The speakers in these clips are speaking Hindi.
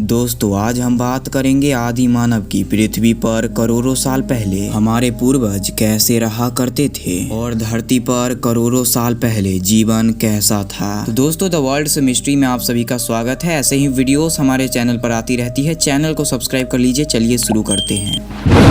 दोस्तों आज हम बात करेंगे आदि मानव की। पृथ्वी पर करोड़ों साल पहले हमारे पूर्वज कैसे रहा करते थे और धरती पर करोड़ों साल पहले जीवन कैसा था। तो दोस्तों द वर्ल्ड्स मिस्ट्री में आप सभी का स्वागत है। ऐसे ही वीडियोस हमारे चैनल पर आती रहती है। चैनल को सब्सक्राइब कर लीजिए। चलिए शुरू करते हैं।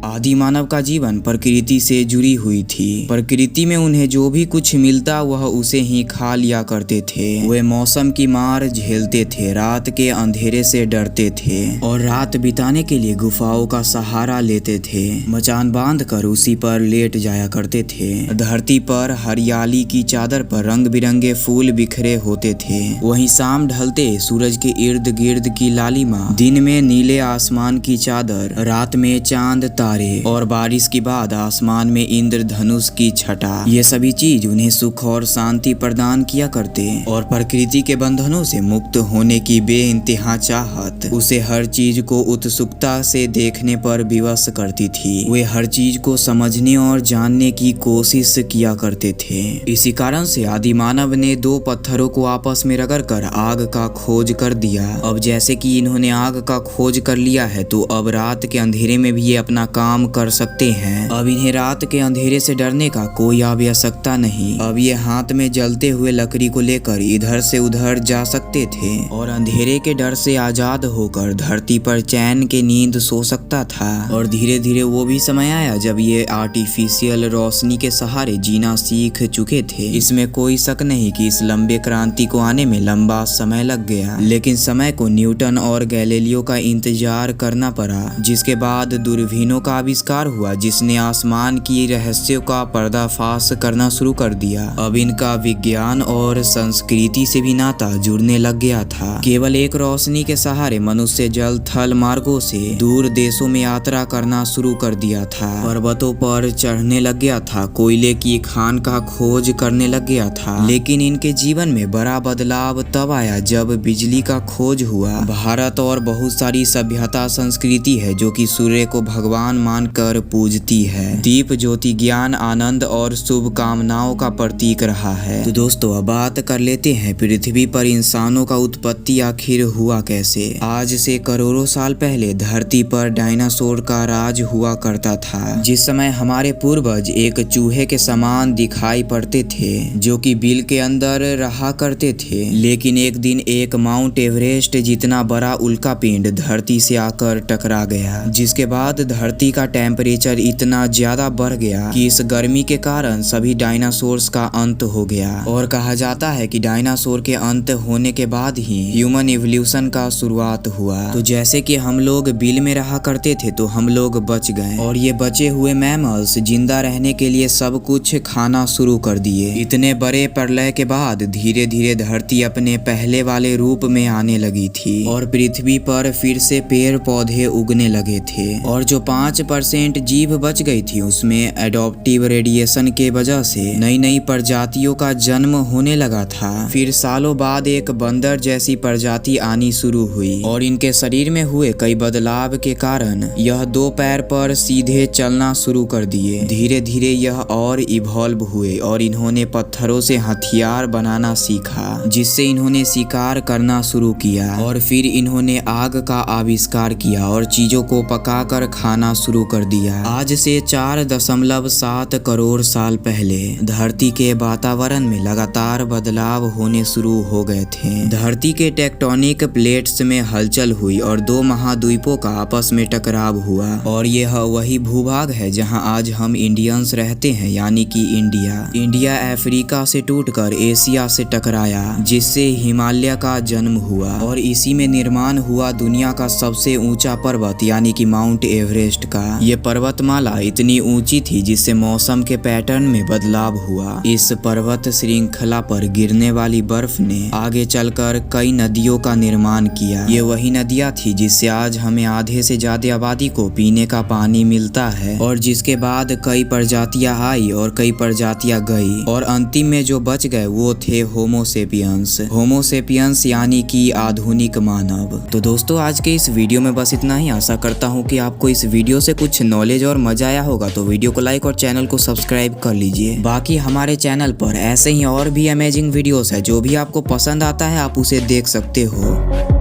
आदि मानव का जीवन प्रकृति से जुड़ी हुई थी। प्रकृति में उन्हें जो भी कुछ मिलता वह उसे ही खा लिया करते थे। वे मौसम की मार झेलते थे, रात के अंधेरे से डरते थे और रात बिताने के लिए गुफाओं का सहारा लेते थे। मचान बांधकर उसी पर लेट जाया करते थे। धरती पर हरियाली की चादर पर रंग बिरंगे फूल बिखरे होते थे। वहीं शाम ढलते सूरज के इर्द गिर्द की लालिमा, दिन में नीले आसमान की चादर, रात में चांद तारे और बारिश के बाद आसमान में इंद्रधनुष की छटा, ये सभी चीज उन्हें सुख और शांति प्रदान किया करते और प्रकृति के बंधनों से मुक्त होने की बेइंतहा चाहत उसे हर चीज को उत्सुकता से देखने पर विवश करती थी। वे हर चीज को समझने और जानने की कोशिश किया करते थे। इसी कारण से आदि मानव ने दो पत्थरों को आपस में रगड़कर आग का खोज कर दिया। अब जैसे कि इन्होंने आग का खोज कर लिया है तो अब रात के अंधेरे में भी ये अपना काम कर सकते हैं। अब इन्हें रात के अंधेरे से डरने का कोई आवश्यकता नहीं। अब ये हाथ में जलते हुए लकड़ी को लेकर इधर से उधर जा सकते थे और अंधेरे के डर से आजाद होकर धरती पर चैन के नींद सो सकता था। और धीरे धीरे वो भी समय आया जब ये आर्टिफिशियल रोशनी के सहारे जीना सीख चुके थे। इसमें कोई शक नहीं कि इस लंबे क्रांति को आने में लंबा समय लग गया, लेकिन समय को न्यूटन और गैलीलियो का इंतजार करना पड़ा, जिसके बाद दूरबीनों का आविष्कार हुआ जिसने आसमान की रहस्यों का पर्दाफाश करना शुरू कर दिया। अब इनका विज्ञान और संस्कृति से भी नाता जुड़ने लग गया था। केवल एक रोशनी के सहारे मनुष्य जल थल मार्गों से दूर देशों में यात्रा करना शुरू कर दिया था। पर्वतों पर चढ़ने लग गया था, कोयले की खान का खोज करने लग गया था। लेकिन इनके जीवन में बड़ा बदलाव तब आया जब बिजली का खोज हुआ। भारत और बहुत सारी सभ्यता संस्कृति है जो कि सूर्य को भगवान मानकर पूजती है। दीप ज्योति ज्ञान, आनंद और शुभकामनाओं का प्रतीक रहा है। तो दोस्तों अब बात कर लेते हैं पृथ्वी पर इंसानों का उत्पत्ति आखिर हुआ कैसे। आज से करोड़ों साल पहले धरती पर डायनासोर का राज हुआ करता था। जिस समय हमारे पूर्वज एक चूहे के समान दिखाई पड़ते थे जो कि बिल के अंदर रहा करते थे। लेकिन एक दिन एक माउंट एवरेस्ट जितना बड़ा उल्कापिंड धरती से आकर टकरा गया, जिसके बाद धरती का टेम्परेचर इतना ज्यादा बढ़ गया कि इस गर्मी के कारण सभी डायनासोर्स का अंत हो गया। और कहा जाता है कि डायनासोर के अंत होने के बाद ही ह्यूमन इवोल्यूशन का शुरुआत हुआ। तो जैसे कि हम लोग बिल में रहा करते थे तो हम लोग बच गए और ये बचे हुए मैमल्स जिंदा रहने के लिए सब कुछ खाना शुरू कर दिए। इतने बड़े प्रलय के बाद धीरे धीरे धरती अपने पहले वाले रूप में आने लगी थी और पृथ्वी पर फिर से पेड़ पौधे उगने लगे थे। और जो 5% जीव बच गई थी उसमें एडॉप्टिव रेडिएशन के वजह से नई नई प्रजातियों का जन्म होने लगा था। फिर सालों बाद एक बंदर जैसी प्रजाति आनी शुरू हुई और इनके शरीर में हुए कई बदलाव के कारण यह दो पैर पर सीधे चलना शुरू कर दिए। धीरे धीरे यह और इवॉल्व हुए और इन्होंने पत्थरों से हथियार बनाना सीखा, जिससे इन्होंने शिकार करना शुरू किया। और फिर इन्होंने आग का आविष्कार किया और चीजों को पकाकर खाना शुरू कर दिया। आज से 4.7 करोड़ साल पहले धरती के वातावरण में लगातार बदलाव होने शुरू हो गए थे। धरती के टेक्टोनिक प्लेट्स में हलचल हुई और दो महाद्वीपों का आपस में टकराव हुआ और यह वही भूभाग है जहां आज हम इंडियंस रहते हैं, यानी कि इंडिया अफ्रीका से टूटकर एशिया से टकराया, जिससे हिमालय का जन्म हुआ और इसी में निर्माण हुआ दुनिया का सबसे ऊंचा पर्वत यानी कि माउंट एवरेस्ट का। ये पर्वतमाला इतनी ऊंची थी जिससे मौसम के पैटर्न में बदलाव हुआ। इस पर्वत श्रृंखला पर गिरने वाली बर्फ ने आगे चलकर कई नदियों का निर्माण किया। ये वही नदियां थी जिससे आज हमें आधे से ज्यादा आबादी को पीने का पानी मिलता है और जिसके बाद कई प्रजातियां आई और कई प्रजातियां गई और अंतिम में जो बच गए वो थे होमोसेपियंस यानी कि आधुनिक मानव। तो दोस्तों आज के इस वीडियो में बस इतना ही। आशा करता हूँ कि आपको इस वीडियो से कुछ नॉलेज और मजा आया होगा। तो वीडियो को लाइक और चैनल को सब्सक्राइब कर लीजिए। बाकी हमारे चैनल पर ऐसे ही और भी अमेजिंग वीडियोस है, जो भी आपको पसंद आता है आप उसे देख सकते हो।